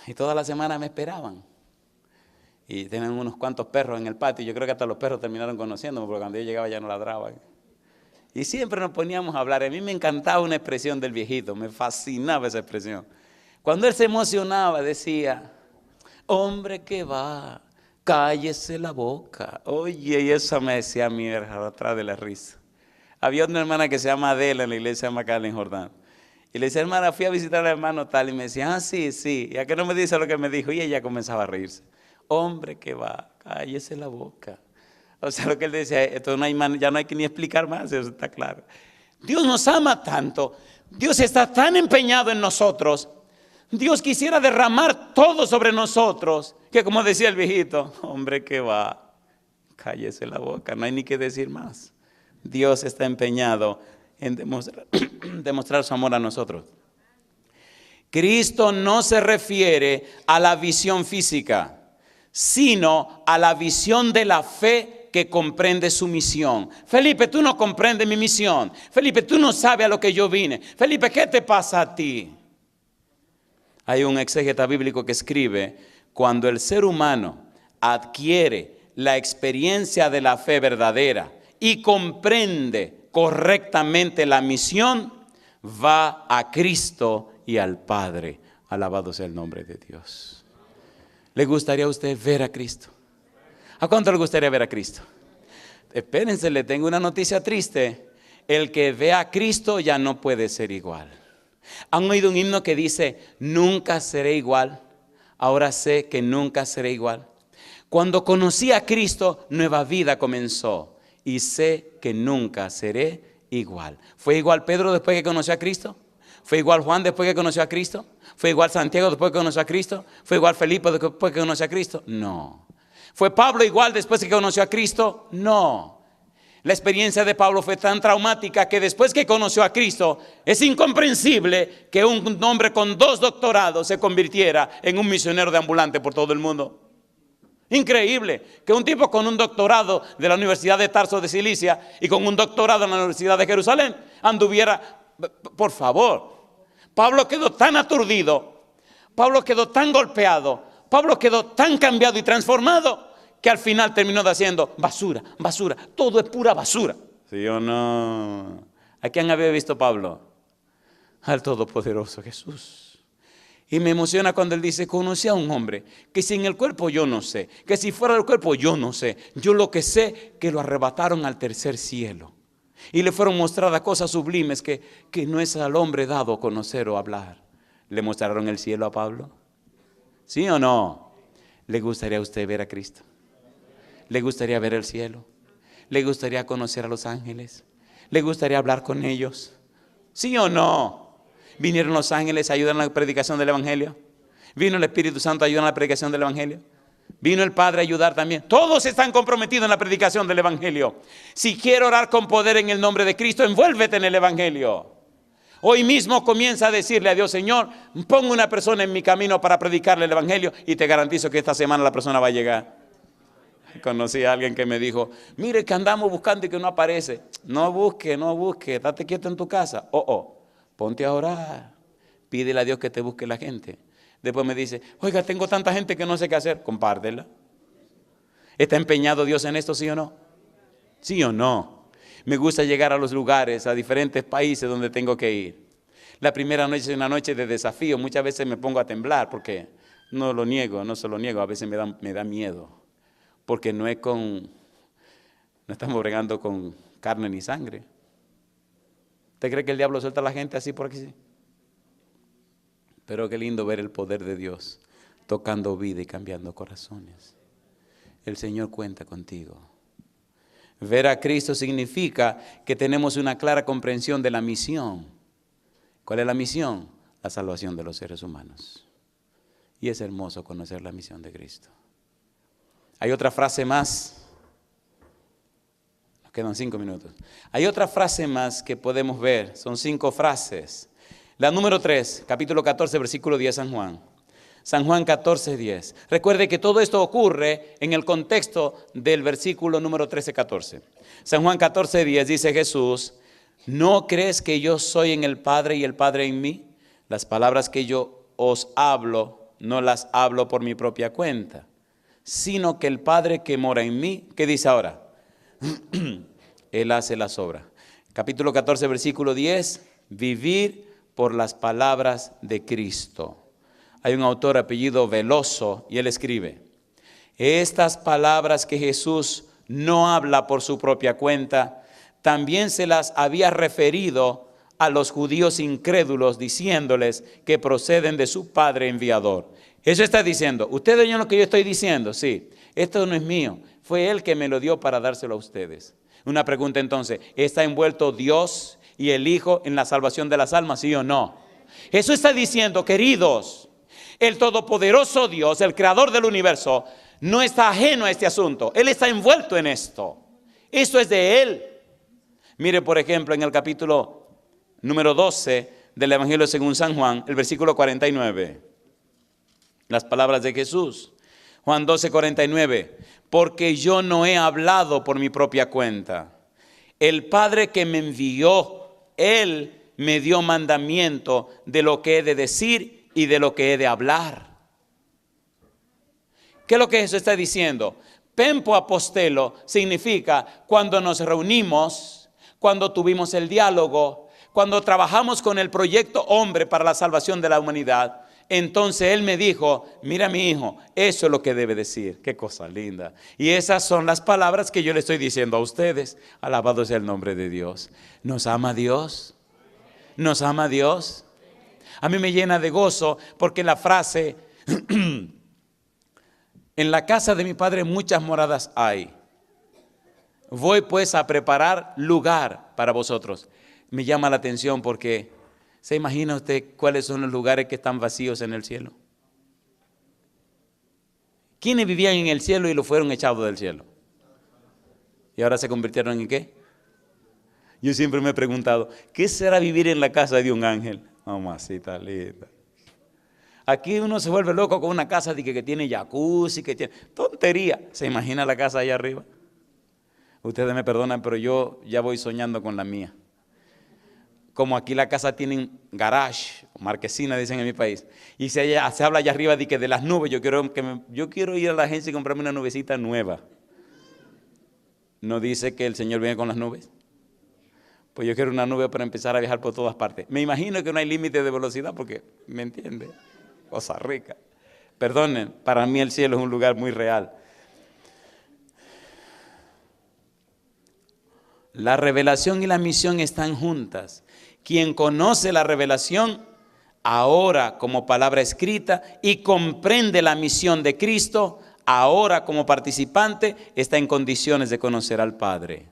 Y toda la semana me esperaban. Y tenían unos cuantos perros en el patio. Yo creo que hasta los perros terminaron conociéndome porque cuando yo llegaba ya no ladraban. Y siempre nos poníamos a hablar. A mí me encantaba una expresión del viejito, me fascinaba esa expresión. Cuando él se emocionaba decía, hombre que va, cállese la boca. Oye, y eso me decía a mí atrás de la risa. Había una hermana que se llama Adela en la iglesia de Macala en Jordán. Y le decía, hermana, fui a visitar al hermano tal. Y me decía, sí. ¿Y a qué no me dice lo que me dijo? Y ella comenzaba a reírse. Hombre que va, cállese la boca. O sea, lo que él decía, esto ya no hay que ni explicar más, eso está claro. Dios nos ama tanto, Dios está tan empeñado en nosotros, Dios quisiera derramar todo sobre nosotros, que como decía el viejito, hombre que va, cállese la boca, no hay ni que decir más. Dios está empeñado en demostrar demostrar su amor a nosotros. Cristo no se refiere a la visión física, sino a la visión de la fe que comprende su misión. Felipe, tú no comprendes mi misión. Felipe, tú no sabes a lo que yo vine. Felipe, ¿qué te pasa a ti? Hay un exégeta bíblico que escribe: cuando el ser humano adquiere la experiencia de la fe verdadera y comprende correctamente la misión, va a Cristo y al Padre. Alabado sea el nombre de Dios. ¿Le gustaría a usted ver a Cristo? ¿A cuánto le gustaría ver a Cristo? Espérense, le tengo una noticia triste. El que ve a Cristo ya no puede ser igual. ¿Han oído un himno que dice: nunca seré igual? Ahora sé que nunca seré igual. Cuando conocí a Cristo, nueva vida comenzó. Y sé que nunca seré igual. ¿Fue igual Pedro después que conoció a Cristo? ¿Fue igual Juan después que conoció a Cristo? ¿Fue igual Santiago después que conoció a Cristo? ¿Fue igual Felipe después que conoció a Cristo? No. ¿Fue Pablo igual después que conoció a Cristo? No. La experiencia de Pablo fue tan traumática que después que conoció a Cristo, es incomprensible que un hombre con 2 doctorados se convirtiera en un misionero de ambulante por todo el mundo. Increíble que un tipo con un doctorado de la Universidad de Tarso de Cilicia y con un doctorado en la Universidad de Jerusalén anduviera. Por favor, Pablo quedó tan aturdido, Pablo quedó tan golpeado, Pablo quedó tan cambiado y transformado que al final terminó haciendo basura, basura, todo es pura basura. ¿Sí o no? ¿A quién había visto Pablo? Al Todopoderoso Jesús. Y me emociona cuando él dice: conocí a un hombre que sin el cuerpo yo no sé, que si fuera del cuerpo yo no sé. Yo lo que sé que lo arrebataron al tercer cielo. Y le fueron mostradas cosas sublimes que no es al hombre dado conocer o hablar. ¿Le mostraron el cielo a Pablo? ¿Sí o no? ¿Le gustaría a usted ver a Cristo? ¿Le gustaría ver el cielo? ¿Le gustaría conocer a los ángeles? ¿Le gustaría hablar con ellos? ¿Sí o no? ¿Vinieron los ángeles a ayudar en la predicación del Evangelio? ¿Vino el Espíritu Santo a ayudar en la predicación del Evangelio? ¿Vino el Padre a ayudar también? Todos están comprometidos en la predicación del Evangelio. Si quiero orar con poder en el nombre de Cristo, envuélvete en el Evangelio. Hoy mismo comienza a decirle a Dios: Señor, pongo una persona en mi camino para predicarle el Evangelio, y te garantizo que esta semana la persona va a llegar. Conocí a alguien que me dijo: mire que andamos buscando y que no aparece. No busque, date quieto en tu casa. Ponte a orar, pídele a Dios que te busque la gente. Después me dice: oiga, tengo tanta gente que no sé qué hacer. Compártela. ¿Está empeñado Dios en esto, sí o no? ¿Sí o no? Me gusta llegar a los lugares, a diferentes países donde tengo que ir. La primera noche es una noche de desafío. Muchas veces me pongo a temblar porque no se lo niego, a veces me da miedo. Porque no estamos bregando con carne ni sangre. ¿Usted cree que el diablo suelta a la gente así por aquí? Pero qué lindo ver el poder de Dios tocando vida y cambiando corazones. El Señor cuenta contigo. Ver a Cristo significa que tenemos una clara comprensión de la misión. ¿Cuál es la misión? La salvación de los seres humanos. Y es hermoso conocer la misión de Cristo. Hay otra frase más. Nos quedan 5 minutos. Hay otra frase más que podemos ver. Son 5 frases. La número 3, capítulo 14, versículo 10, San Juan. San Juan 14, 10. Recuerde que todo esto ocurre en el contexto del versículo número 13, 14. San Juan 14, 10 dice Jesús: ¿no crees que yo soy en el Padre y el Padre en mí? Las palabras que yo os hablo, no las hablo por mi propia cuenta, sino que el Padre que mora en mí, ¿qué dice ahora? Él hace las obras. Capítulo 14, versículo 10, vivir por las palabras de Cristo. Hay un autor apellido Veloso y él escribe: estas palabras que Jesús no habla por su propia cuenta, también se las había referido a los judíos incrédulos, diciéndoles que proceden de su Padre enviador. Eso está diciendo: ¿ustedes oyen lo que yo estoy diciendo? Sí, esto no es mío, fue Él que me lo dio para dárselo a ustedes. Una pregunta entonces: ¿está envuelto Dios y el Hijo en la salvación de las almas, sí o no? Eso está diciendo, queridos, el todopoderoso Dios, el creador del universo, no está ajeno a este asunto. Él está envuelto en esto. Esto es de Él. Mire, por ejemplo, en el capítulo número 12 del Evangelio según San Juan, el versículo 49. Las palabras de Jesús. Juan 12, 49. Porque yo no he hablado por mi propia cuenta. El Padre que me envió, Él me dio mandamiento de lo que he de decir y de lo que he de hablar. ¿Qué es lo que Jesús está diciendo? Pempo apostelo significa cuando nos reunimos, cuando tuvimos el diálogo, cuando trabajamos con el proyecto Hombre para la salvación de la humanidad. Entonces Él me dijo, mira mi hijo, eso es lo que debe decir. Qué cosa linda. Y esas son las palabras que yo le estoy diciendo a ustedes. Alabado sea el nombre de Dios. ¿Nos ama Dios? ¿Nos ama Dios? A mí me llena de gozo porque la frase, en la casa de mi Padre muchas moradas hay. Voy pues a preparar lugar para vosotros. Me llama la atención porque ¿se imagina usted cuáles son los lugares que están vacíos en el cielo? ¿Quiénes vivían en el cielo y lo fueron echados del cielo? ¿Y ahora se convirtieron en qué? Yo siempre me he preguntado, ¿qué será vivir en la casa de un ángel? Mamacita linda. Aquí uno se vuelve loco con una casa que tiene jacuzzi, que tiene tontería. ¿Se imagina la casa allá arriba? Ustedes me perdonan, pero yo ya voy soñando con la mía. Como aquí la casa tienen garage, marquesina dicen en mi país, y se habla allá arriba de las nubes. Yo quiero ir a la agencia y comprarme una nubecita nueva. ¿No dice que el Señor viene con las nubes? Pues yo quiero una nube para empezar a viajar por todas partes. Me imagino que no hay límite de velocidad porque, ¿me entiende? Cosa rica. Perdonen, para mí el cielo es un lugar muy real. La revelación y la misión están juntas. Quien conoce la revelación ahora como palabra escrita y comprende la misión de Cristo, ahora como participante, está en condiciones de conocer al Padre.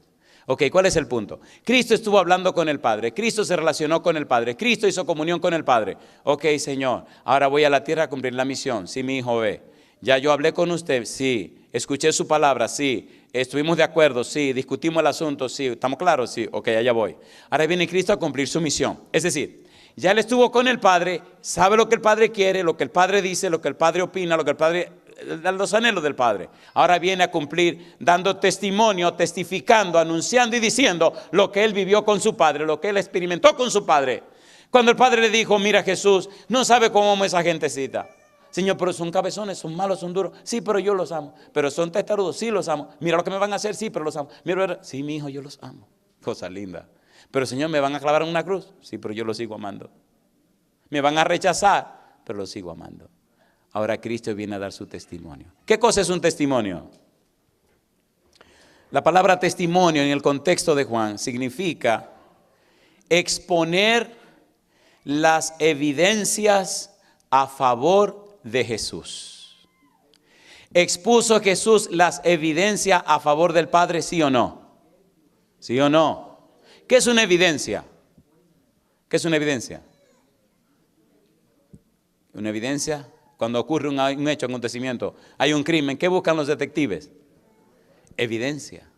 Ok, ¿cuál es el punto? Cristo estuvo hablando con el Padre, Cristo se relacionó con el Padre, Cristo hizo comunión con el Padre. Ok, Señor, ahora voy a la tierra a cumplir la misión. Sí, mi hijo ve. Ya yo hablé con usted, sí. Escuché su palabra, sí. Estuvimos de acuerdo, sí. Discutimos el asunto, sí. ¿Estamos claros? Sí. Ok, allá voy. Ahora viene Cristo a cumplir su misión. Es decir, ya él estuvo con el Padre, sabe lo que el Padre quiere, lo que el Padre dice, lo que el Padre opina, lo que el Padre, los anhelos del Padre. Ahora viene a cumplir, dando testimonio, testificando, anunciando y diciendo lo que él vivió con su Padre, lo que él experimentó con su Padre. Cuando el Padre le dijo, mira Jesús, no sabe cómo amo a esa gentecita. Señor, pero son cabezones, son malos, son duros. Sí, pero yo los amo. Pero son testarudos, sí los amo. Mira lo que me van a hacer, sí, pero los amo. Mira, sí, mi hijo, yo los amo. Cosa linda. Pero Señor, ¿me van a clavar en una cruz? Sí, pero yo los sigo amando. Me van a rechazar, pero los sigo amando. Ahora Cristo viene a dar su testimonio. ¿Qué cosa es un testimonio? La palabra testimonio en el contexto de Juan significa exponer las evidencias a favor de Jesús. ¿Expuso Jesús las evidencias a favor del Padre, sí o no? ¿Sí o no? ¿Qué es una evidencia? ¿Qué es una evidencia? Una evidencia, cuando ocurre un hecho, un acontecimiento, hay un crimen, ¿qué buscan los detectives? Evidencia.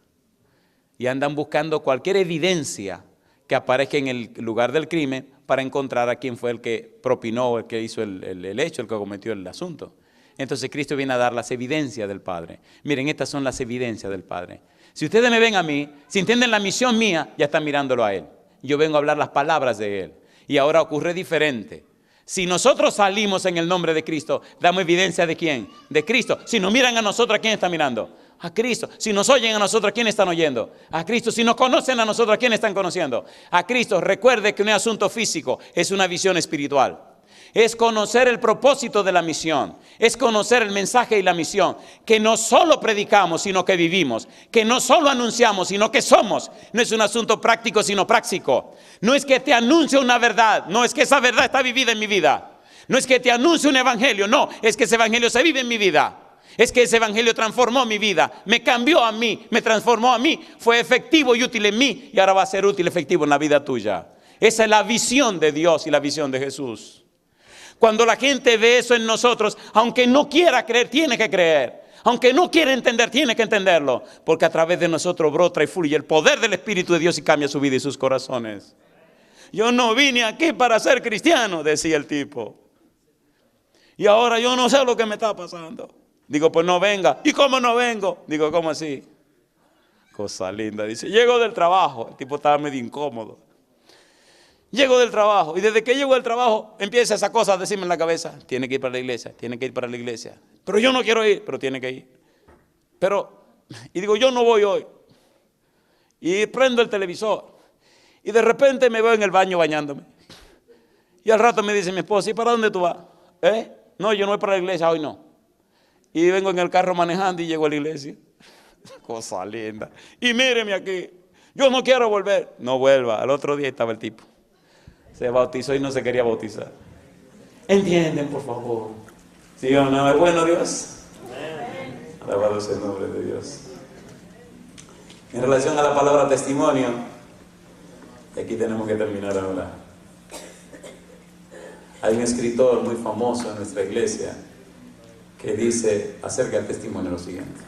Y andan buscando cualquier evidencia que aparezca en el lugar del crimen para encontrar a quién fue el que propinó, el que hizo el hecho, el que cometió el asunto. Entonces Cristo viene a dar las evidencias del Padre. Miren, estas son las evidencias del Padre. Si ustedes me ven a mí, si entienden la misión mía, ya están mirándolo a Él. Yo vengo a hablar las palabras de Él. Y ahora ocurre diferente. Si nosotros salimos en el nombre de Cristo, damos evidencia ¿de quién? De Cristo. Si nos miran a nosotros, ¿a quién están mirando? A Cristo. Si nos oyen a nosotros, ¿a quién están oyendo? A Cristo. Si nos conocen a nosotros, ¿a quién están conociendo? A Cristo. Recuerde que no es asunto físico, es una visión espiritual. Es conocer el propósito de la misión. Es conocer el mensaje y la misión. Que no solo predicamos, sino que vivimos. Que no solo anunciamos, sino que somos. No es un asunto práctico, sino práctico. No es que te anuncie una verdad. No es que esa verdad está vivida en mi vida. No es que te anuncie un evangelio. No, es que ese evangelio se vive en mi vida. Es que ese evangelio transformó mi vida. Me cambió a mí. Me transformó a mí. Fue efectivo y útil en mí. Y ahora va a ser útil y efectivo en la vida tuya. Esa es la visión de Dios y la visión de Jesús. Cuando la gente ve eso en nosotros, aunque no quiera creer, tiene que creer. Aunque no quiera entender, tiene que entenderlo. Porque a través de nosotros brota y fluye el poder del Espíritu de Dios y cambia su vida y sus corazones. yo no vine aquí para ser cristiano, decía el tipo. Y ahora yo no sé lo que me está pasando. Digo, pues no venga. ¿Y cómo no vengo? Digo, ¿cómo así? Cosa linda. Dice, llego del trabajo. El tipo estaba medio incómodo. Llego del trabajo y desde que llego del trabajo empieza esa cosa a decirme en la cabeza, tiene que ir para la iglesia, tiene que ir para la iglesia. Pero yo no quiero ir, pero tiene que ir. Y digo, yo no voy hoy. Y prendo el televisor y de repente me veo en el baño bañándome. Y al rato me dice mi esposa, ¿y para dónde tú vas? No, yo no voy para la iglesia, hoy no. Y vengo en el carro manejando y llego a la iglesia. Cosa linda. Y míreme aquí, yo no quiero volver. No vuelva, al otro día estaba el tipo. Se bautizó y no se quería bautizar. ¿Entienden, por favor? ¿Sí o no? ¿Es bueno Dios? Alabado sea el nombre de Dios. En relación a la palabra testimonio, y aquí tenemos que terminar ahora. Hay un escritor muy famoso en nuestra iglesia que dice acerca del testimonio lo siguiente.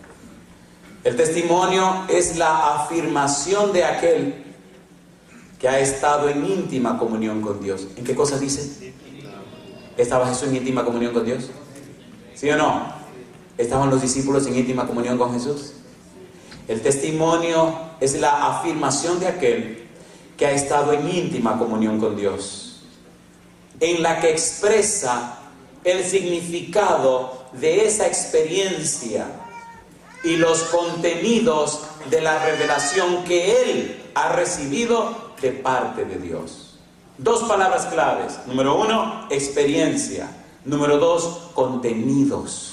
El testimonio es la afirmación de aquel que ha estado en íntima comunión con Dios. ¿En qué cosa dice? ¿Estaba Jesús en íntima comunión con Dios? ¿Sí o no? ¿Estaban los discípulos en íntima comunión con Jesús? El testimonio es la afirmación de aquel que ha estado en íntima comunión con Dios, en la que expresa el significado de esa experiencia y los contenidos de la revelación que él ha recibido de parte de Dios. Dos palabras claves. Número 1, experiencia. Número 2, contenidos.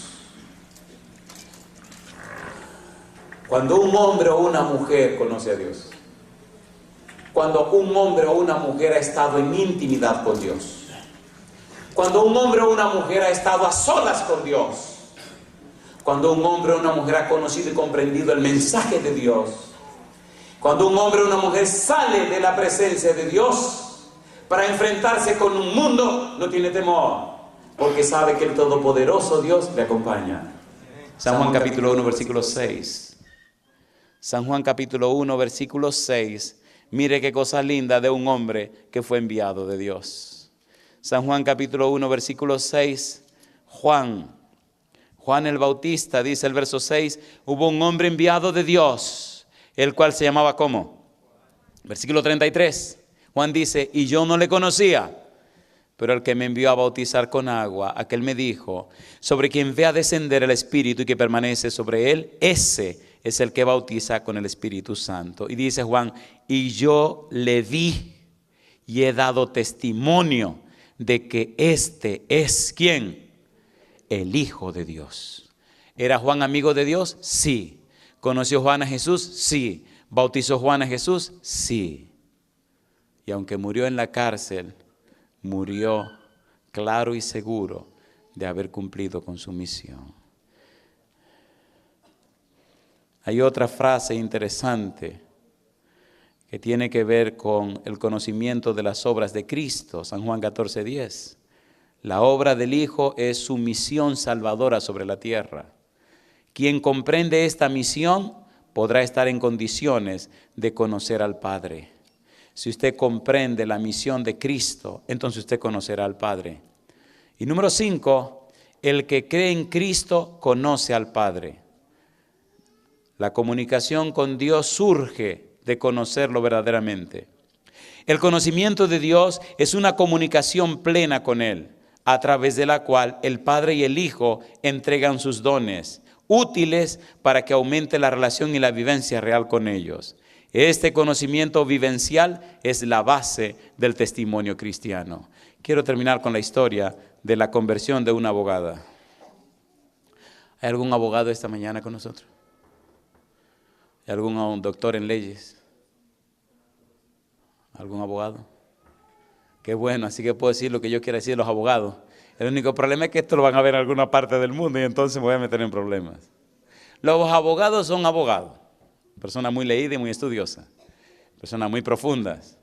Cuando un hombre o una mujer conoce a Dios, cuando un hombre o una mujer ha estado en intimidad con Dios, cuando un hombre o una mujer ha estado a solas con Dios, cuando un hombre o una mujer ha conocido y comprendido el mensaje de Dios, cuando un hombre o una mujer sale de la presencia de Dios para enfrentarse con un mundo, no tiene temor, porque sabe que el todopoderoso Dios le acompaña. San Juan capítulo 1, versículo 6. San Juan capítulo 1, versículo 6. Mire qué cosa linda de un hombre que fue enviado de Dios. San Juan capítulo 1, versículo 6. Juan el Bautista, dice el verso 6, hubo un hombre enviado de Dios, el cual se llamaba ¿cómo? Versículo 33. Juan dice, y yo no le conocía, pero el que me envió a bautizar con agua, aquel me dijo, sobre quien ve a descender el Espíritu y que permanece sobre él, ese es el que bautiza con el Espíritu Santo. Y dice Juan, y yo le vi y he dado testimonio de que este es ¿quién? El Hijo de Dios. ¿Era Juan amigo de Dios? Sí. ¿Conoció Juan a Jesús? Sí. ¿Bautizó Juan a Jesús? Sí. Y aunque murió en la cárcel, murió claro y seguro de haber cumplido con su misión. Hay otra frase interesante que tiene que ver con el conocimiento de las obras de Cristo. San Juan 14:10. La obra del Hijo es su misión salvadora sobre la tierra. Quien comprende esta misión podrá estar en condiciones de conocer al Padre. Si usted comprende la misión de Cristo, entonces usted conocerá al Padre. Y número 5, el que cree en Cristo conoce al Padre. La comunicación con Dios surge de conocerlo verdaderamente. El conocimiento de Dios es una comunicación plena con Él, a través de la cual el Padre y el Hijo entregan sus dones, útiles para que aumente la relación y la vivencia real con ellos. Este conocimiento vivencial es la base del testimonio cristiano. Quiero terminar con la historia de la conversión de una abogada. ¿Hay algún abogado esta mañana con nosotros? ¿Hay algún doctor en leyes? ¿Algún abogado? Qué bueno, así que puedo decir lo que yo quiera decir de los abogados. El único problema es que esto lo van a ver en alguna parte del mundo y entonces me voy a meter en problemas. Los abogados son abogados, personas muy leídas y muy estudiosas, personas muy profundas.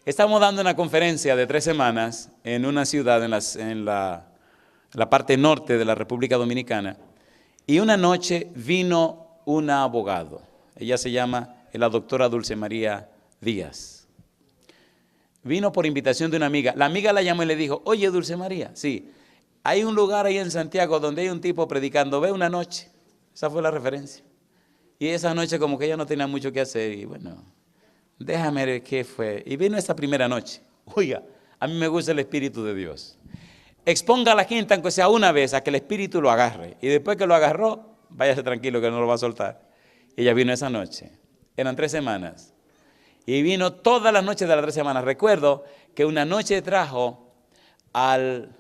Estamos dando una conferencia de 3 semanas en una ciudad en la parte norte de la República Dominicana y una noche vino una abogado. Ella se llama la doctora Dulce María Díaz. Vino por invitación de una amiga. La amiga la llamó y le dijo, oye, Dulce María, sí, hay un lugar ahí en Santiago donde hay un tipo predicando, ve una noche. Esa fue la referencia. Y esa noche como que ella no tenía mucho que hacer y bueno, déjame ver qué fue. Y vino esa primera noche. Oiga, a mí me gusta el Espíritu de Dios. Exponga a la gente, aunque sea una vez, a que el Espíritu lo agarre. Y después que lo agarró, váyase tranquilo que no lo va a soltar. Y ella vino esa noche. Eran 3 semanas. Y vino todas las noches de las 3 semanas. Recuerdo que una noche trajo al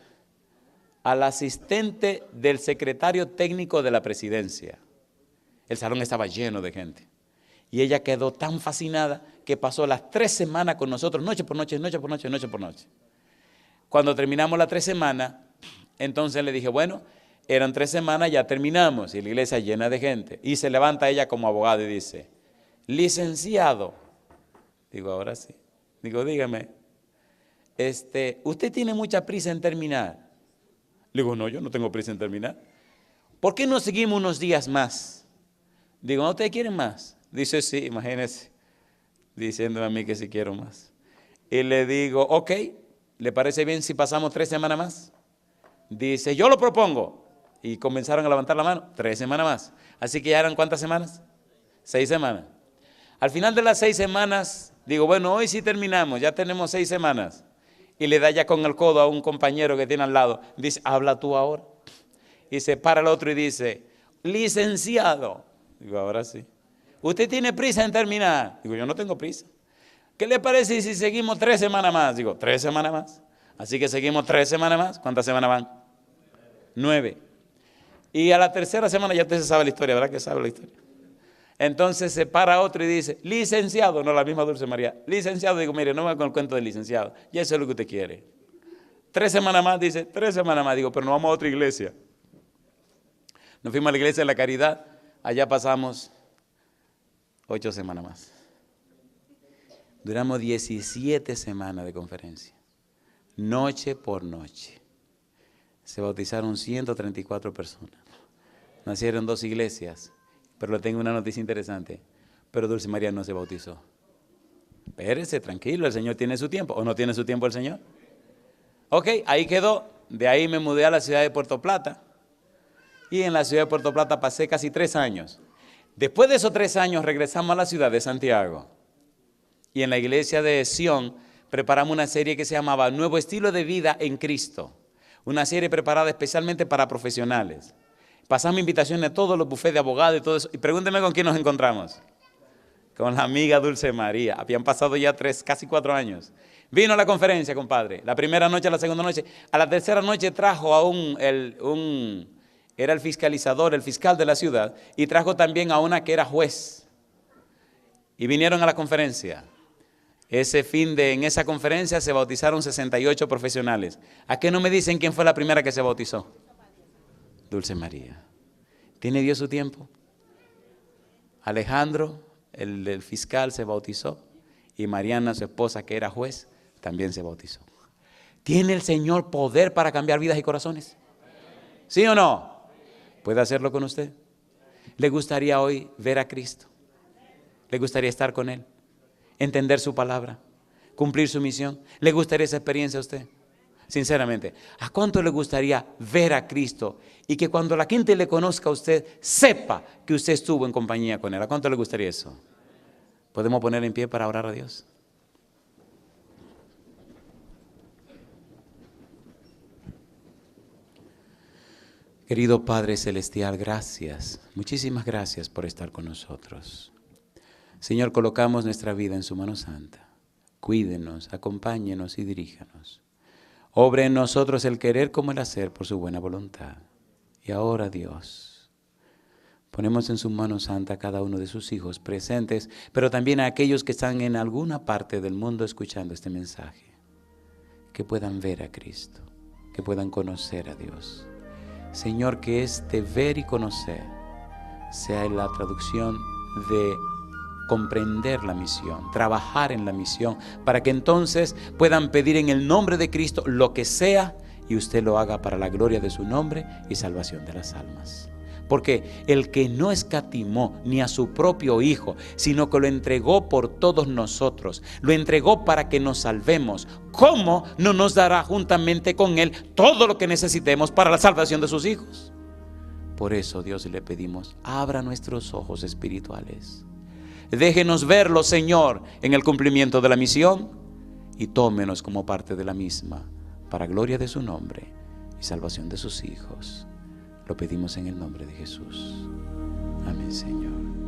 asistente del secretario técnico de la presidencia. El salón estaba lleno de gente. Y ella quedó tan fascinada que pasó las 3 semanas con nosotros, noche por noche, noche por noche, noche por noche. Cuando terminamos las 3 semanas, entonces le dije, bueno, eran 3 semanas, ya terminamos. Y la iglesia llena de gente. Y se levanta ella como abogada y dice, licenciado. Digo, ahora sí. Digo, dígame, ¿usted tiene mucha prisa en terminar? Le digo, no, yo no tengo prisa en terminar. ¿Por qué no seguimos unos días más? Digo, ¿no ustedes quieren más? Dice, sí, imagínense, diciéndome a mí que sí quiero más. Y le digo, ok, ¿le parece bien si pasamos 3 semanas más? Dice, yo lo propongo. Y comenzaron a levantar la mano, 3 semanas más. Así que ya eran ¿cuántas semanas? 6 semanas. Al final de las 6 semanas, digo, bueno, hoy sí terminamos, ya tenemos 6 semanas. Y le da ya con el codo a un compañero que tiene al lado. Dice, habla tú ahora. Y se para el otro y dice, licenciado. Digo, ahora sí. ¿Usted tiene prisa en terminar? Digo, yo no tengo prisa. ¿Qué le parece si seguimos 3 semanas más? Digo, 3 semanas más. Así que seguimos 3 semanas más. ¿Cuántas semanas van? 9. Y a la 3ª semana ya usted se sabe la historia, ¿verdad que sabe la historia? Entonces se para otro y dice, licenciado, no la misma Dulce María, licenciado. Digo, mire, no me con el cuento del licenciado, ya eso es lo que usted quiere. 3 semanas más, dice, 3 semanas más. Digo, pero nos vamos a otra iglesia. Nos fuimos a la iglesia de la Caridad, allá pasamos 8 semanas más. Duramos 17 semanas de conferencia, noche por noche. Se bautizaron 134 personas. Nacieron 2 iglesias. Pero le tengo una noticia interesante. Pero Dulce María no se bautizó. Espérese, tranquilo, el Señor tiene su tiempo. ¿O no tiene su tiempo el Señor? Ok, ahí quedó. De ahí me mudé a la ciudad de Puerto Plata. Y en la ciudad de Puerto Plata pasé casi 3 años. Después de esos 3 años regresamos a la ciudad de Santiago. Y en la iglesia de Sion preparamos una serie que se llamaba Nuevo Estilo de Vida en Cristo. Una serie preparada especialmente para profesionales. Pasamos invitaciones a todos los bufetes de abogados y todo eso. Y pregúnteme con quién nos encontramos. Con la amiga Dulce María. Habían pasado ya 3, casi 4 años. Vino a la conferencia, compadre. La primera noche, la segunda noche. A la tercera noche trajo a era el fiscalizador, el fiscal de la ciudad. Y trajo también a una que era juez. Y vinieron a la conferencia. En esa conferencia se bautizaron 68 profesionales. ¿A qué no me dicen quién fue la primera que se bautizó? Dulce María. ¿Tiene Dios su tiempo? Alejandro, el fiscal, se bautizó. Y Mariana, su esposa, que era juez, también se bautizó. ¿Tiene el Señor poder para cambiar vidas y corazones? ¿Sí o no? ¿Puede hacerlo con usted? ¿Le gustaría hoy ver a Cristo? ¿Le gustaría estar con Él? ¿Entender su palabra? ¿Cumplir su misión? ¿Le gustaría esa experiencia a usted? Sinceramente, ¿a cuánto le gustaría ver a Cristo y que cuando la gente le conozca a usted, sepa que usted estuvo en compañía con Él? ¿A cuánto le gustaría eso? ¿Podemos poner en pie para orar a Dios? Querido Padre Celestial, gracias, muchísimas gracias por estar con nosotros. Señor, colocamos nuestra vida en su mano santa. Cuídenos, acompáñenos y diríjanos. Obre en nosotros el querer como el hacer por su buena voluntad. Y ahora, Dios, ponemos en su mano santa a cada uno de sus hijos presentes, pero también a aquellos que están en alguna parte del mundo escuchando este mensaje. Que puedan ver a Cristo, que puedan conocer a Dios. Señor, que este ver y conocer sea la traducción de comprender la misión, trabajar en la misión, para que entonces puedan pedir en el nombre de Cristo lo que sea y usted lo haga para la gloria de su nombre y salvación de las almas. Porque el que no escatimó ni a su propio Hijo, sino que lo entregó por todos nosotros, lo entregó para que nos salvemos, ¿cómo no nos dará juntamente con Él todo lo que necesitemos para la salvación de sus hijos? Por eso, Dios, le pedimos, abra nuestros ojos espirituales. Déjenos verlo, Señor, en el cumplimiento de la misión, y tómenos como parte de la misma, para gloria de su nombre y salvación de sus hijos. Lo pedimos en el nombre de Jesús. Amén, Señor.